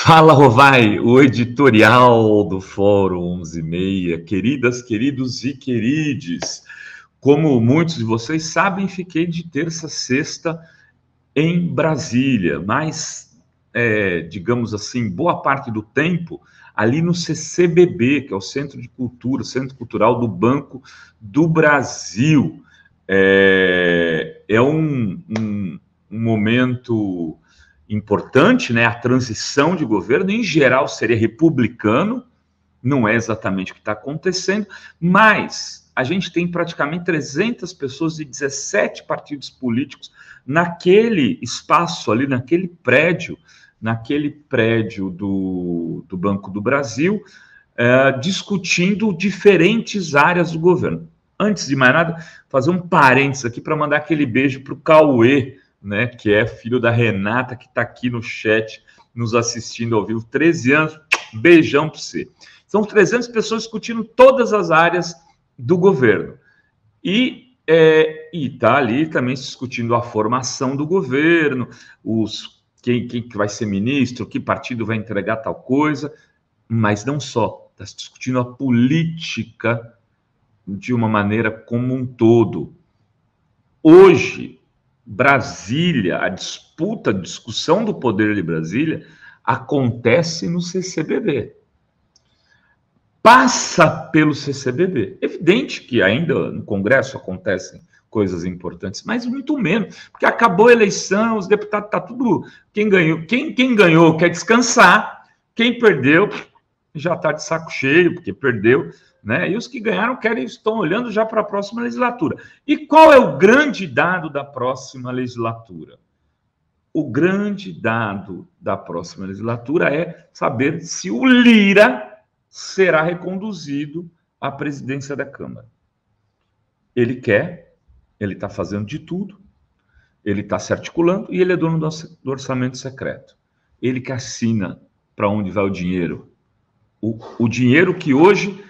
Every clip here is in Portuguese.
Fala, Rovai, o editorial do Fórum 11:30. Queridas, queridos e querides, como muitos de vocês sabem, fiquei de terça a sexta em Brasília, mas, digamos assim, boa parte do tempo ali no CCBB, que é o Centro de Cultura, Centro Cultural do Banco do Brasil. É um momento importante, né? A transição de governo, em geral, seria republicano, não é exatamente o que está acontecendo, mas a gente tem praticamente 300 pessoas de 17 partidos políticos naquele espaço ali, naquele prédio do Banco do Brasil, discutindo diferentes áreas do governo. Antes de mais nada, fazer um parênteses aqui para mandar aquele beijo para o Cauê, né, que é filho da Renata, que está aqui no chat, nos assistindo ao vivo, 13 anos, beijão para você. São 300 pessoas discutindo todas as áreas do governo. E está ali também discutindo a formação do governo, quem que vai ser ministro, que partido vai entregar tal coisa, mas não só, está discutindo a política de uma maneira como um todo. Hoje, Brasília, a discussão do poder de Brasília acontece no CCBB. Passa pelo CCBB. Evidente que ainda no Congresso acontecem coisas importantes, mas muito menos, porque acabou a eleição, os deputados, tá tudo... Quem ganhou quer descansar, quem perdeu já está de saco cheio, porque perdeu, né? E os que ganharam estão olhando já para a próxima legislatura. E qual é o grande dado da próxima legislatura? O grande dado da próxima legislatura é saber se o Lira será reconduzido à presidência da Câmara. Ele quer, ele está fazendo de tudo, ele está se articulando e ele é dono do orçamento secreto. Ele que assina para onde vai o dinheiro. O dinheiro que hoje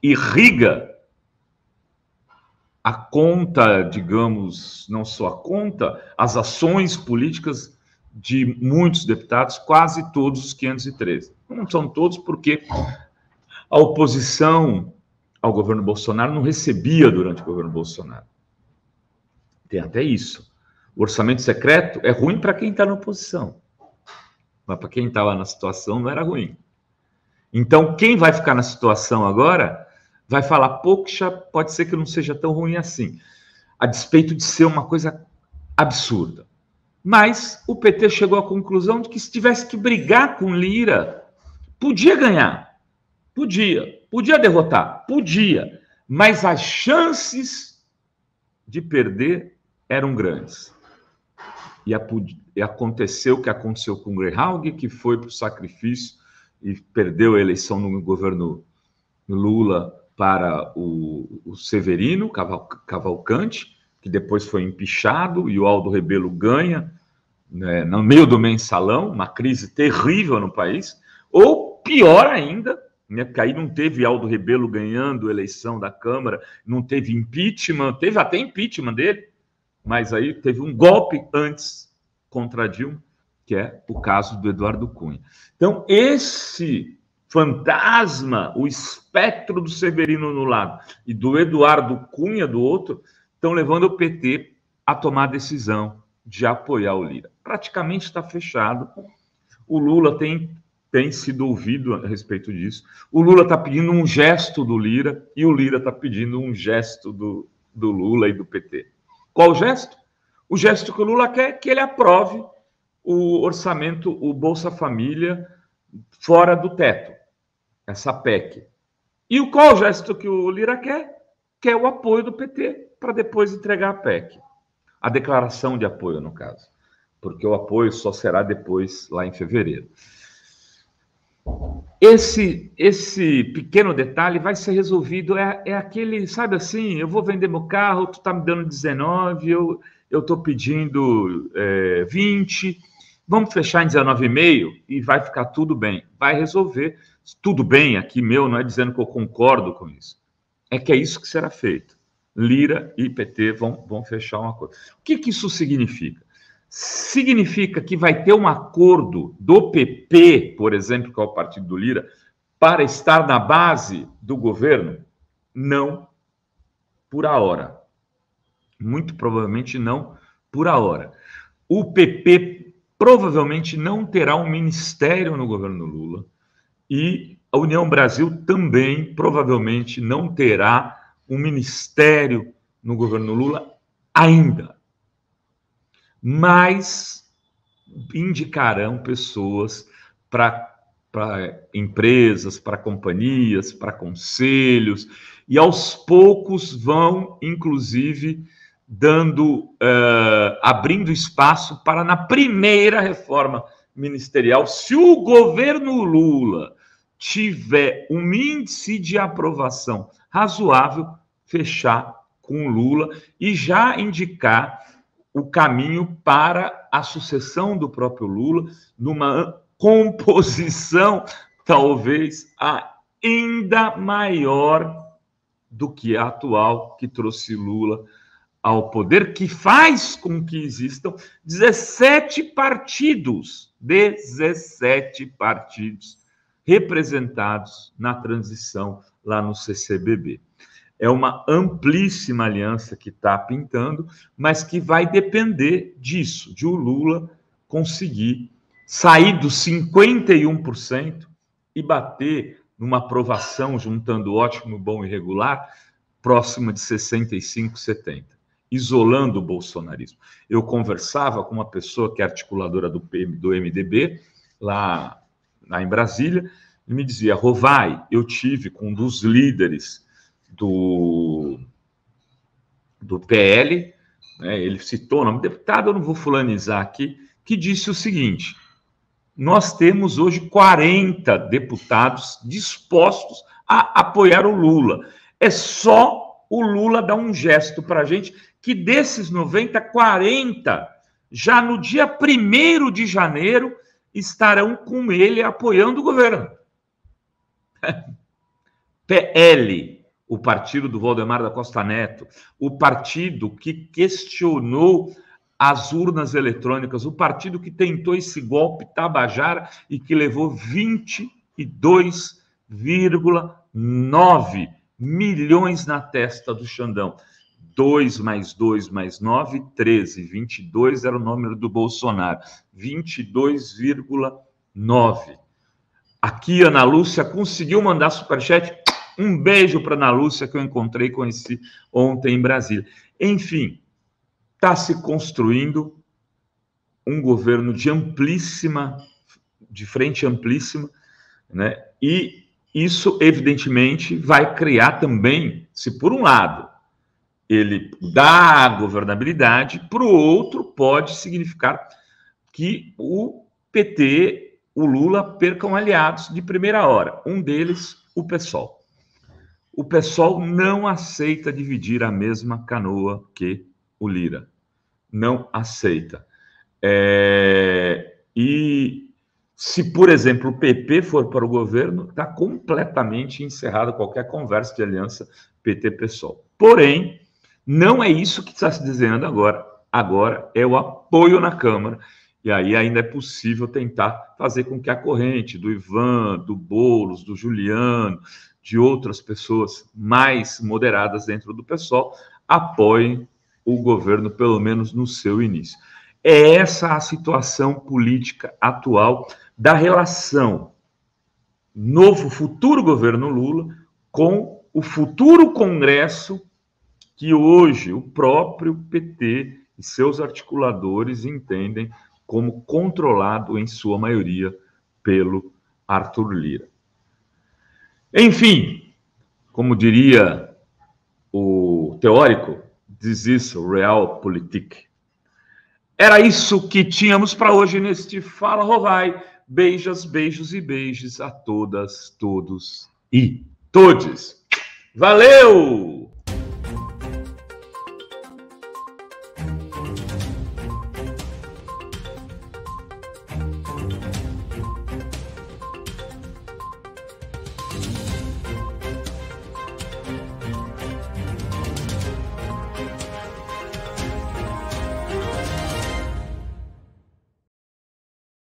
irriga a conta, digamos, não só a conta, as ações políticas de muitos deputados, quase todos os 513. Não são todos, porque a oposição ao governo Bolsonaro não recebia durante o governo Bolsonaro. Tem até isso. O orçamento secreto é ruim para quem está na oposição, mas para quem estava na situação não era ruim. Então, quem vai ficar na situação agora vai falar, poxa, pode ser que não seja tão ruim assim, a despeito de ser uma coisa absurda. Mas o PT chegou à conclusão de que se tivesse que brigar com Lira, podia ganhar, podia derrotar, mas as chances de perder eram grandes. E aconteceu o que aconteceu com o Greyhound, que foi para o sacrifício e perdeu a eleição no governo Lula para o Severino Cavalcante, que depois foi empichado, e o Aldo Rebelo ganha, né, no meio do mensalão, uma crise terrível no país, ou pior ainda, né, porque aí não teve Aldo Rebelo ganhando a eleição da Câmara, não teve impeachment, teve até impeachment dele, mas aí teve um golpe antes contra Dilma, que é o caso do Eduardo Cunha. Então, esse fantasma, o espectro do Severino no lado e do Eduardo Cunha do outro, estão levando o PT a tomar a decisão de apoiar o Lira. Praticamente está fechado. O Lula tem sido ouvido a respeito disso. O Lula está pedindo um gesto do Lira e o Lira está pedindo um gesto do Lula e do PT. Qual o gesto? O gesto que o Lula quer é que ele aprove o orçamento, o Bolsa Família, fora do teto, essa PEC. E qual o gesto que o Lira quer? Quer o apoio do PT para depois entregar a PEC. A declaração de apoio, no caso. Porque o apoio só será depois, lá em fevereiro. Esse pequeno detalhe vai ser resolvido, é aquele, sabe assim, eu vou vender meu carro, tu tá me dando 19, eu tô pedindo 20, vamos fechar em 19,5 e vai ficar tudo bem. Vai resolver. Tudo bem aqui, não é dizendo que eu concordo com isso. É que é isso que será feito. Lira e PT vão fechar uma coisa. O que isso significa? significa que vai ter um acordo do PP, por exemplo, que é o partido do Lira, para estar na base do governo? Não por ahora. Muito provavelmente não por ahora. O PP provavelmente não terá um ministério no governo Lula e a União Brasil também provavelmente não terá um ministério no governo Lula ainda. Mas indicarão pessoas para empresas, para companhias, para conselhos, e aos poucos vão, inclusive, abrindo espaço para, na primeira reforma ministerial, se o governo Lula tiver um índice de aprovação razoável, fechar com Lula e já indicar o caminho para a sucessão do próprio Lula, numa composição talvez ainda maior do que a atual, que trouxe Lula ao poder, que faz com que existam 17 partidos representados na transição lá no CCBB. É uma amplíssima aliança que está pintando, mas que vai depender disso, de o Lula conseguir sair dos 51% e bater numa aprovação, juntando ótimo, bom e regular, próxima de 65%, 70%, isolando o bolsonarismo. Eu conversava com uma pessoa que é articuladora do MDB, lá em Brasília, e me dizia: Rovai, eu tive com um dos líderes do PL, né, ele citou o nome do deputado, eu não vou fulanizar aqui, que disse o seguinte: nós temos hoje 40 deputados dispostos a apoiar o Lula. É só o Lula dar um gesto para a gente, que desses 90, 40, já no dia 1º de janeiro, estarão com ele apoiando o governo. PL, o partido do Valdemar da Costa Neto, o partido que questionou as urnas eletrônicas, o partido que tentou esse golpe tabajara e que levou 22,9 milhões na testa do Xandão. 2 mais 2 mais 9, 13. 22 era o número do Bolsonaro. 22,9. Aqui, Ana Lúcia conseguiu mandar superchat. Um beijo para Ana Lúcia, que eu encontrei e conheci ontem em Brasília. Enfim, está se construindo um governo de frente amplíssima, né? E isso, evidentemente, vai criar também, se por um lado ele dá a governabilidade, para o outro pode significar que o PT, o Lula, percam aliados de primeira hora. Um deles, o PSOL. O PSOL não aceita dividir a mesma canoa que o Lira. Não aceita. E se, por exemplo, o PP for para o governo, está completamente encerrada qualquer conversa de aliança PT-PSOL. Porém, não é isso que está se desenhando agora. Agora é o apoio na Câmara. E aí ainda é possível tentar fazer com que a corrente do Ivan, do Boulos, do Juliano, de outras pessoas mais moderadas dentro do PSOL, apoiem o governo, pelo menos no seu início. É essa a situação política atual da relação novo futuro governo Lula com o futuro Congresso, que hoje o próprio PT e seus articuladores entendem como controlado, em sua maioria, pelo Arthur Lira. Enfim, como diria o teórico, this is realpolitik. Era isso que tínhamos para hoje neste Fala Rovai. Beijos, beijos e beijos a todas, todos e todes. Valeu!